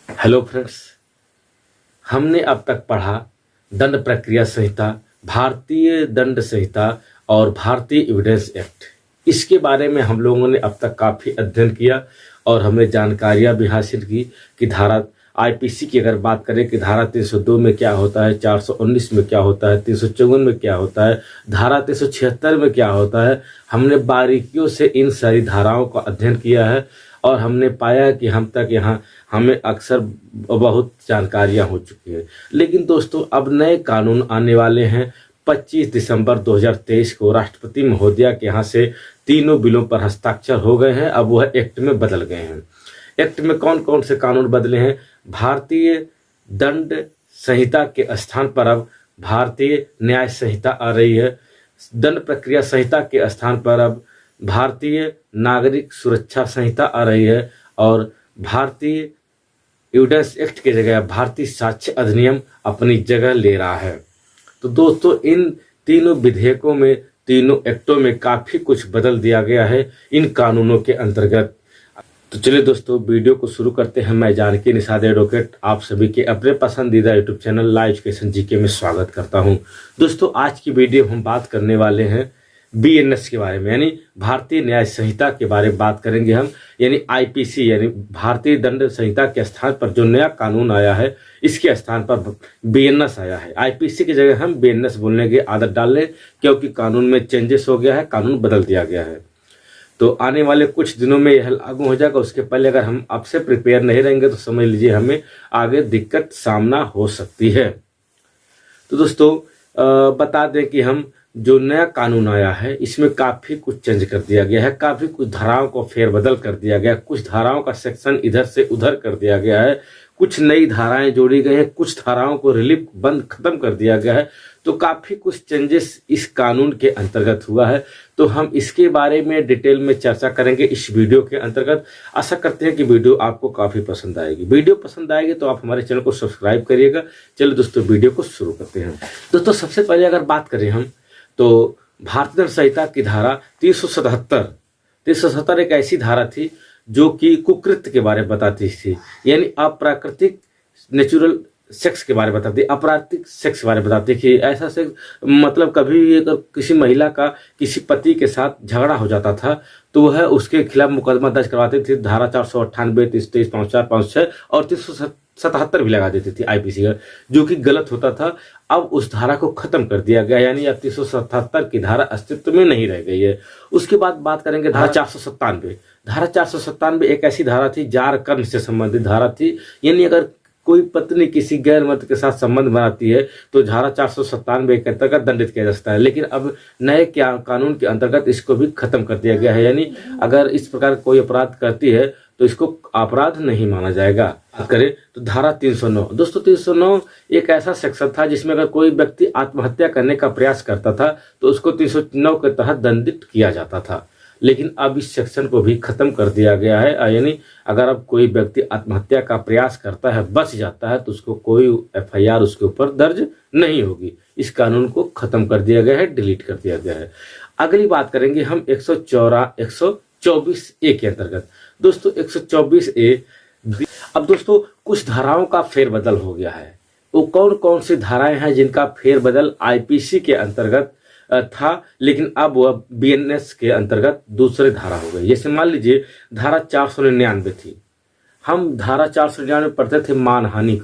Hello friends, हमने अब तक पढ़ा दंड प्रक्रिया संहिता, भारतीय दंड संहिता और भारतीय एविडेंस एक्ट। इसके बारे में हम लोगों ने अब तक काफ़ी अध्ययन किया और हमने जानकारियां भी हासिल की कि धारा आईपीसी की अगर बात करें कि धारा 302 में क्या होता है, 419 में क्या होता है, 354 में क्या होता है, धारा 376 में क्या होता है। हमने बारीकियों से इन सारी धाराओं का अध्ययन किया है और हमने पाया कि हम तक यहाँ हमें अक्सर बहुत जानकारियाँ हो चुकी है। लेकिन दोस्तों, अब नए कानून आने वाले हैं। 25 दिसंबर 2023 को राष्ट्रपति महोदया के यहाँ से तीनों बिलों पर हस्ताक्षर हो गए हैं। अब वह एक्ट में बदल गए हैं। एक्ट में कौन कौन से कानून बदले हैं? भारतीय दंड संहिता के स्थान पर अब भारतीय न्याय संहिता आ रही है। दंड प्रक्रिया संहिता के स्थान पर अब भारतीय नागरिक सुरक्षा संहिता आ रही है और भारतीय एविडेंस एक्ट की जगह भारतीय साक्ष्य अधिनियम अपनी जगह ले रहा है। तो दोस्तों, इन तीनों विधेयकों में, तीनों एक्टों में काफ़ी कुछ बदल दिया गया है इन कानूनों के अंतर्गत। तो चलिए दोस्तों, वीडियो को शुरू करते हैं। मैं जानकी निषाद एडवोकेट आप सभी के अपने पसंदीदा YouTube channel live education GK में स्वागत करता हूं। दोस्तों, आज की वीडियो हम बात करने वाले हैं बीएनएस के बारे में, यानी भारतीय न्याय संहिता के बारे में बात करेंगे हम। यानी आईपीसी यानी भारतीय दंड संहिता के स्थान पर जो नया कानून आया है, इसके स्थान पर बीएनएस आया है। आईपीसी की जगह हम बीएनएस बोलने की आदत डाल लें, क्योंकि कानून में चेंजेस हो गया है, कानून बदल दिया गया है। तो आने वाले कुछ दिनों में यह लागू हो जाएगा। उसके पहले अगर हम अब से प्रिपेयर नहीं रहेंगे तो समझ लीजिए हमें आगे दिक्कत सामना हो सकती है। तो दोस्तों, बता दें कि हम जो नया कानून आया है इसमें काफ़ी कुछ चेंज कर दिया गया है, काफ़ी कुछ धाराओं को फेरबदल कर दिया गया है, कुछ धाराओं का सेक्शन इधर से उधर कर दिया गया है, कुछ नई धाराएं जोड़ी गई हैं, कुछ धाराओं को रिलीफ बंद खत्म कर दिया गया है। तो काफ़ी कुछ चेंजेस इस कानून के अंतर्गत हुआ है। तो हम इसके बारे में डिटेल में चर्चा करेंगे इस वीडियो के अंतर्गत। आशा करते हैं कि वीडियो आपको काफ़ी पसंद आएगी। वीडियो पसंद आएगी तो आप हमारे चैनल को सब्सक्राइब करिएगा। चलिए दोस्तों, वीडियो को शुरू करते हैं। दोस्तों, सबसे पहले अगर बात करें हम तो भारतीय दंड संहिता की धारा 377 एक ऐसी धारा थी जो कि कुकृत्य के बारे में बताती थी, यानी अप्राकृतिक नेचुरल सेक्स के बारे में बताती, अपराधिक सेक्स के बारे में बताती कि ऐसा सेक्स मतलब कभी अगर किसी महिला का किसी पति के साथ झगड़ा हो जाता था तो वह उसके खिलाफ मुकदमा दर्ज करवाती थी। धारा 498, 323, 54, 56 और 377 भी लगा देती थी आईपीसी का, जो कि गलत होता था। अब उस धारा को खत्म कर दिया गया, यानी अब 377 की धारा अस्तित्व में नहीं रह गई है। उसके बाद बात करेंगे धारा 497। धारा 497 एक ऐसी धारा थी, जार कर्म से संबंधित धारा थी। यानी अगर कोई पत्नी किसी गैर मर्द के साथ संबंध बनाती है तो धारा 497 के अंतर्गत दंडित किया जा सकता है। लेकिन अब नए कानून के अंतर्गत इसको भी खत्म कर दिया गया है, यानी अगर इस प्रकार कोई अपराध करती है तो इसको अपराध नहीं माना जाएगा। करें तो धारा 309। दोस्तों, 309 एक ऐसा सेक्शन था जिसमें अगर कोई व्यक्ति आत्महत्या करने का प्रयास करता था तो उसको 309 के तहत दंडित किया जाता था। लेकिन अब इस सेक्शन को भी खत्म कर दिया गया है, यानी अगर अब कोई व्यक्ति आत्महत्या का प्रयास करता है, बच जाता है, तो उसको कोई एफआईआर उसके ऊपर दर्ज नहीं होगी। इस कानून को खत्म कर दिया गया है, डिलीट कर दिया गया है। अगली बात करेंगे हम 124A के अंतर्गत। दोस्तों, 124A, अब दोस्तों कुछ धाराओं का फेरबदल हो गया है। वो कौन कौन सी धाराएं हैं जिनका फेरबदल आईपीसी के अंतर्गत था, लेकिन अब वह बीएनएस के अंतर्गत दूसरी धारा हो गई। जैसे मान लीजिए धारा 499 थी, हम धारा 499 पढ़ते थे मानहानि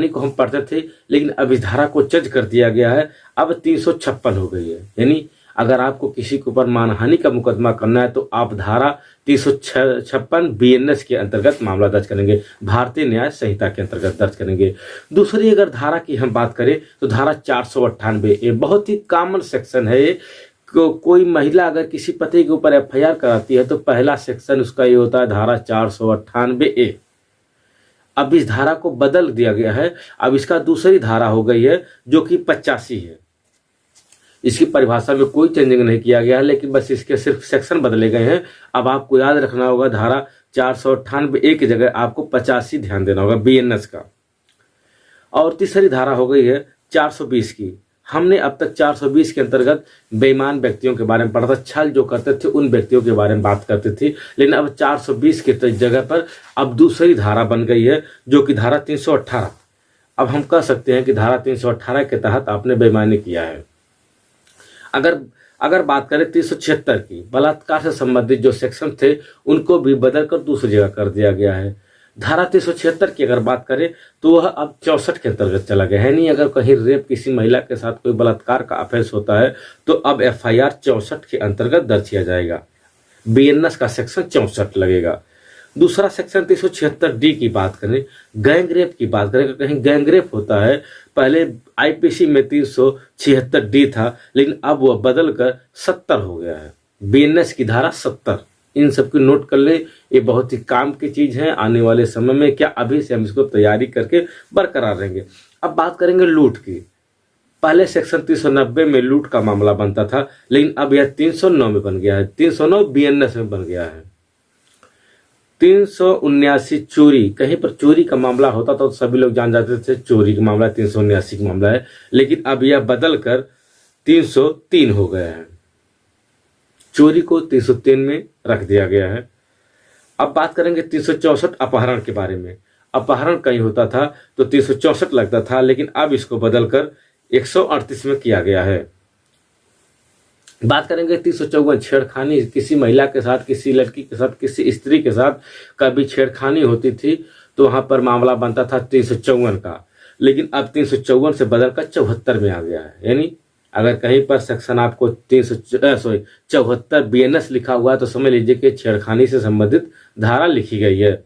को हम पढ़ते थे, लेकिन अब इस धारा को चेंज कर दिया गया है। अब 356 हो गई है, यानी अगर आपको किसी के ऊपर मानहानि का मुकदमा करना है तो आप धारा 356 बीएनएस के अंतर्गत मामला दर्ज करेंगे, भारतीय न्याय संहिता के अंतर्गत दर्ज करेंगे। दूसरी अगर धारा की हम बात करें तो धारा 498, ये बहुत ही कॉमन सेक्शन है। कोई महिला अगर किसी पति के ऊपर एफआईआर कराती है तो पहला सेक्शन उसका ये होता है धारा 498A। अब इस धारा को बदल दिया गया है, अब इसका दूसरी धारा हो गई है जो कि 85 है। इसकी परिभाषा में कोई चेंजिंग नहीं किया गया है, लेकिन बस इसके सिर्फ सेक्शन बदले गए हैं। अब आपको याद रखना होगा धारा 498A की जगह आपको 85 ध्यान देना होगा बीएनएस का। और तीसरी धारा हो गई है 420 की, हमने अब तक 420 के अंतर्गत बेईमान व्यक्तियों के बारे में पढ़ा था, छल जो करते थे उन व्यक्तियों के बारे में बात करते थे। लेकिन अब 420 के जगह पर अब दूसरी धारा बन गई है, जो कि धारा 318। अब हम कह सकते हैं कि धारा 318 के तहत आपने बेईमानी किया है। अगर बात करें 376 की, बलात्कार से संबंधित जो सेक्शन थे उनको भी बदल कर दूसरी जगह कर दिया गया है। धारा 376 की अगर बात करें तो वह अब 64 के अंतर्गत चला गया है। नहीं, अगर कहीं रेप किसी महिला के साथ कोई बलात्कार का ऑफेंस होता है तो अब FIR 64 के अंतर्गत दर्ज किया जाएगा। BNS का सेक्शन 64 लगेगा। दूसरा सेक्शन 376D की बात करें, गैंग रेप की बात करें, कहीं गैंग रेप होता है, पहले IPC में 376D था, लेकिन अब वह बदल कर 70 हो गया है। BNS की धारा 70। इन सबकी नोट कर ले, ये बहुत ही काम की चीज है। आने वाले समय में क्या अभी से हम इसको तैयारी करके बरकरार रहेंगे। अब बात करेंगे लूट की। पहले सेक्शन 390 में लूट का मामला बनता था, लेकिन अब यह 309 में बन गया है। 309 BNS में बन गया है। 379 चोरी, कहीं पर चोरी का मामला होता था तो सभी लोग जान जाते थे चोरी का मामला 379 का मामला है, लेकिन अब यह बदल कर 303 हो गया है। चोरी को 303 में रख दिया गया है। अब बात करेंगे 364 अपहरण के बारे में। अपहरण कहीं होता था तो 364 लगता था, लेकिन अब इसको बदलकर 138 में किया गया है। बात करेंगे 354 छेड़खानी, किसी महिला के साथ, किसी लड़की के साथ, किसी स्त्री के साथ कभी छेड़खानी होती थी तो वहां पर मामला बनता था 354 का, लेकिन अब 354 से बदलकर 74 में आ गया है। यानी अगर कहीं पर सेक्शन आपको 74 BNS लिखा हुआ है तो समझ लीजिए कि छेड़खानी से संबंधित धारा लिखी गई है।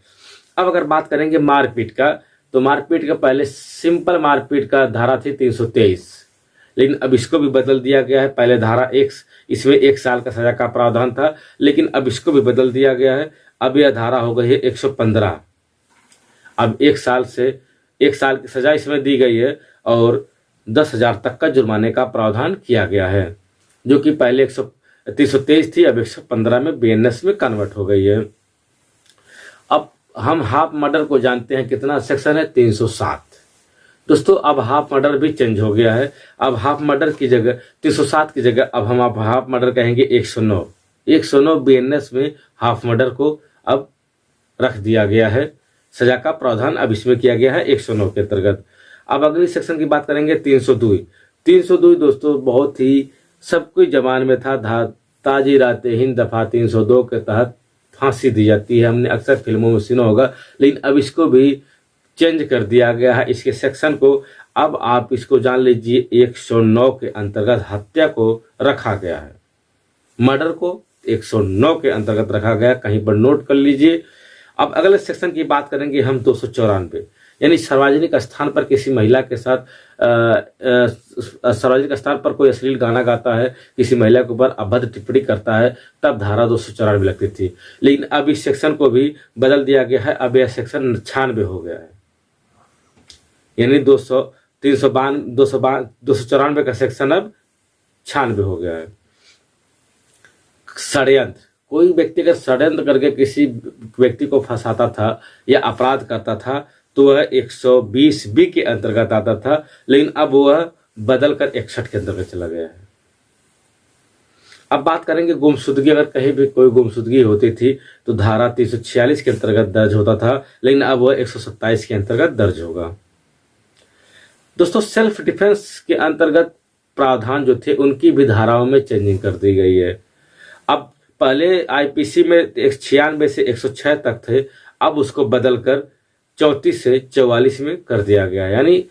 अब अगर बात करेंगे मारपीट का, तो मारपीट का पहले सिंपल मारपीट का धारा थी 323, लेकिन अब इसको भी बदल दिया गया है। पहले धारा इसमें 1 साल का सजा का प्रावधान था, लेकिन अब इसको भी बदल दिया गया है। अब यह धारा हो गई है 115। अब 1 साल की सजा इसमें दी गई है और 10,000 तक का जुर्माने का प्रावधान किया गया है, जो कि पहले 323 थी, अब 115 में BNS में कन्वर्ट हो गई है। अब हम हाफ मर्डर को जानते हैं, कितना सेक्शन है 307। दोस्तों अब हाफ मर्डर भी चेंज हो गया है। अब हाफ मर्डर की जगह 307 की जगह अब हम हाफ मर्डर कहेंगे 109। 109 BNS में हाफ मर्डर को अब रख दिया गया है। सजा का प्रावधान अब इसमें किया गया है 109 के अंतर्गत। अब अगली सेक्शन की बात करेंगे 302। 302 दोस्तों बहुत ही सबकी जबान में था। ताजी राते हिंद दफा 302 के तहत फांसी दी जाती है। हमने अक्सर फिल्मों में सुना होगा, लेकिन अब इसको भी चेंज कर दिया गया है, इसके सेक्शन को। अब आप इसको जान लीजिए 109 के अंतर्गत हत्या को रखा गया है, मर्डर को 109 के अंतर्गत रखा गया, कहीं पर नोट कर लीजिए। अब अगले सेक्शन की बात करेंगे हम 294, यानी सार्वजनिक स्थान पर किसी महिला के साथ सार्वजनिक स्थान पर कोई अश्लील गाना गाता है, किसी महिला के ऊपर अभद्र टिप्पणी करता है, तब धारा 294 लगती थी। लेकिन अब इस सेक्शन को भी बदल दिया गया है। अब यह सेक्शन 96 हो गया है, यानी 294 का सेक्शन अब 96 हो गया है। षड्यंत्र, कोई व्यक्ति अगर षड्यंत्र करके किसी व्यक्ति को फंसाता था या अपराध करता था तो वह 120B के अंतर्गत आता था, लेकिन अब वह बदलकर 61 के अंतर्गत चला गया है। अब बात करेंगे गुमशुदगी। अगर कहीं भी कोई गुमशुदगी होती थी तो धारा 346 के अंतर्गत दर्ज होता था, लेकिन अब वह 127 के अंतर्गत दर्ज होगा। दोस्तों सेल्फ डिफेंस के अंतर्गत प्रावधान जो थे उनकी भी धाराओं में चेंजिंग कर दी गई है। अब पहले IPC में 96 से 106 तक थे, अब उसको बदलकर 34 से 44 में कर दिया गया है। यानी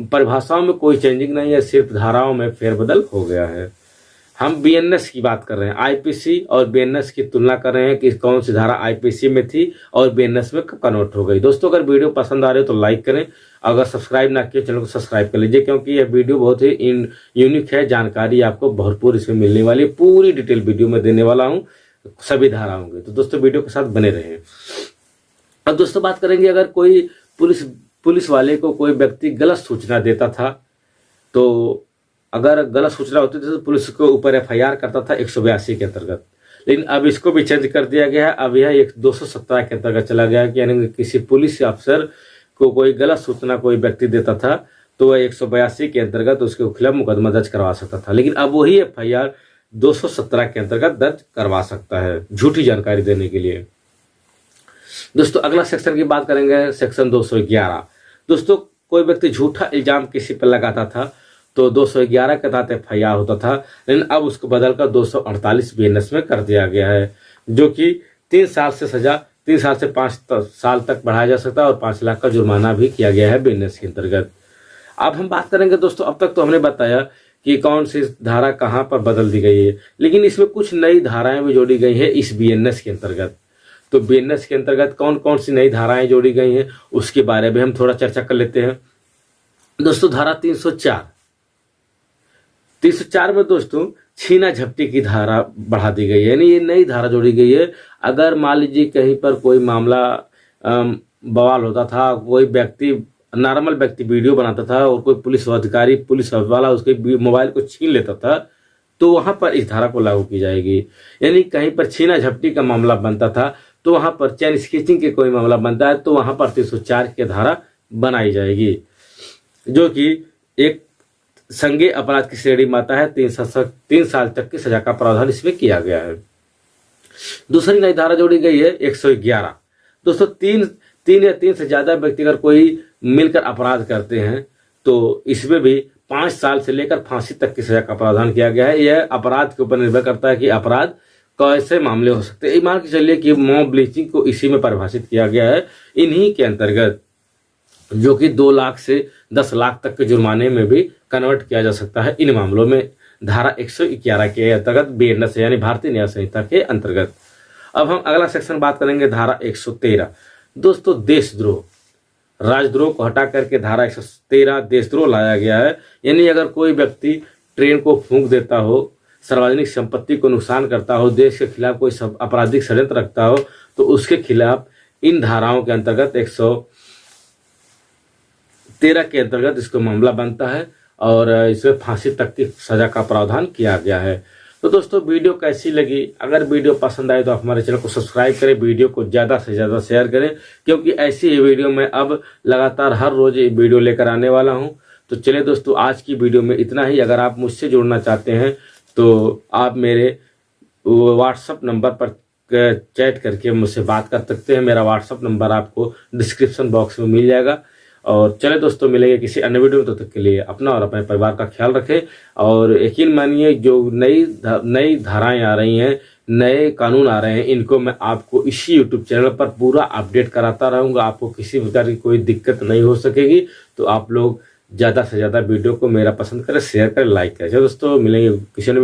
परिभाषाओं में कोई चेंजिंग नहीं है, सिर्फ धाराओं में फेरबदल हो गया है। हम BNS की बात कर रहे हैं, IPC और BNS की तुलना कर रहे हैं कि कौन सी धारा IPC में थी और BNS में कन्वर्ट हो गई। दोस्तों अगर वीडियो पसंद आ रही हो तो लाइक करें, अगर सब्सक्राइब ना किए चैनल को सब्सक्राइब कर लीजिए, क्योंकि यह वीडियो बहुत ही यूनिक है। जानकारी आपको भरपूर इसमें मिलने वाली, पूरी डिटेल वीडियो में देने वाला हूँ सभी धाराओं की। तो दोस्तों वीडियो के साथ बने रहें। अब दोस्तों बात करेंगे, अगर कोई पुलिस वाले को कोई व्यक्ति गलत सूचना देता था, तो अगर गलत सूचना होती थी तो पुलिस के ऊपर FIR करता था 182 के अंतर्गत, लेकिन अब इसको भी चेंज कर दिया गया है। अब यह 217 के अंतर्गत चला गया है कि यानी किसी पुलिस अफसर को कोई गलत सूचना कोई व्यक्ति देता था तो वह 182 के अंतर्गत उसके खिलाफ मुकदमा दर्ज करवा सकता था, लेकिन अब वही FIR 217 के अंतर्गत दर्ज करवा सकता है झूठी जानकारी देने के लिए। दोस्तों अगला सेक्शन की बात करेंगे, सेक्शन 211। दोस्तों कोई व्यक्ति झूठा इल्जाम किसी पर लगाता था तो 211 के तहत FIR होता था, लेकिन अब उसको बदलकर 248 BNS में कर दिया गया है, जो कि 3 साल से सजा 3 साल से 5 साल तक बढ़ाया जा सकता है और 5 लाख का जुर्माना भी किया गया है BNS के अंतर्गत। अब हम बात करेंगे दोस्तों, अब तक तो हमने बताया कि कौन सी धारा कहां पर बदल दी गई है, लेकिन इसमें कुछ नई धाराएं भी जोड़ी गई हैं इस BNS के अंतर्गत। तो BNS के अंतर्गत कौन कौन सी नई धाराएं जोड़ी गई हैं उसके बारे में हम थोड़ा चर्चा कर लेते हैं। दोस्तों धारा 304 में दोस्तों छीना झपटी की धारा बढ़ा दी गई है, यानी ये नई धारा जोड़ी गई है। अगर मान लीजिए कहीं पर कोई मामला बवाल होता था, कोई व्यक्ति नॉर्मल व्यक्ति वीडियो बनाता था और कोई पुलिस अधिकारी पुलिस वाला उसके मोबाइल को छीन लेता था, तो वहां पर इस धारा को लागू की जाएगी। यानी कहीं पर छीना झपटी का मामला बनता था तो वहां पर चैन स्केचिंग के कोई मामला बनता है तो वहां पर 304 की धारा बनाई जाएगी, जो कि एक संज्ञेय अपराध की श्रेणी में आता है। 3 साल तक की सजा का प्रावधान इसमें किया गया है। दूसरी नई धारा जोड़ी गई है 111। दोस्तों तीन या 3 से ज्यादा व्यक्ति अगर कोई मिलकर अपराध करते हैं तो इसमें भी 5 साल से लेकर फांसी तक की सजा का प्रावधान किया गया है। यह अपराध के ऊपर निर्भर करता है कि अपराध कैसे मामले हो सकते हैं। मान के चलिए कि मॉब ब्लीचिंग को इसी में परिभाषित किया गया है, इन्हीं के अंतर्गत, जो कि 2 लाख से 10 लाख तक के जुर्माने में भी कन्वर्ट किया जा सकता है इन मामलों में धारा 111 के अंतर्गत BNS यानी भारतीय न्याय संहिता के अंतर्गत। अब हम अगला सेक्शन बात करेंगे धारा 113। दोस्तों देशद्रोह, राजद्रोह को हटा करके धारा 113 देशद्रोह लाया गया है। यानी अगर कोई व्यक्ति ट्रेन को फूंक देता हो, सार्वजनिक संपत्ति को नुकसान करता हो, देश के खिलाफ कोई आपराधिक षड्यंत्र रखता हो, तो उसके खिलाफ इन धाराओं के अंतर्गत 113 के अंतर्गत इसको मामला बनता है और इसमें फांसी तक की सजा का प्रावधान किया गया है। तो दोस्तों वीडियो कैसी लगी? अगर वीडियो पसंद आए तो आप हमारे चैनल को सब्सक्राइब करें, वीडियो को ज़्यादा से ज़्यादा शेयर करें, क्योंकि ऐसी ही वीडियो मैं अब लगातार हर रोज वीडियो लेकर आने वाला हूं। तो चलिए दोस्तों आज की वीडियो में इतना ही। अगर आप मुझसे जुड़ना चाहते हैं तो आप मेरे व्हाट्सएप नंबर पर चैट करके मुझसे बात कर सकते हैं। मेरा व्हाट्सएप नंबर आपको डिस्क्रिप्शन बॉक्स में मिल जाएगा। और चले दोस्तों मिलेंगे किसी अन्य वीडियो में, तब तक के लिए अपना और अपने परिवार का ख्याल रखें। और यकीन मानिए जो नई धाराएं आ रही हैं, नए कानून आ रहे हैं, इनको मैं आपको इसी यूट्यूब चैनल पर पूरा अपडेट कराता रहूंगा। आपको किसी प्रकार की कोई दिक्कत नहीं हो सकेगी। तो आप लोग ज़्यादा से ज़्यादा वीडियो को मेरा पसंद करें, शेयर करें, लाइक करें। दोस्तों मिलेंगे किसी अन्य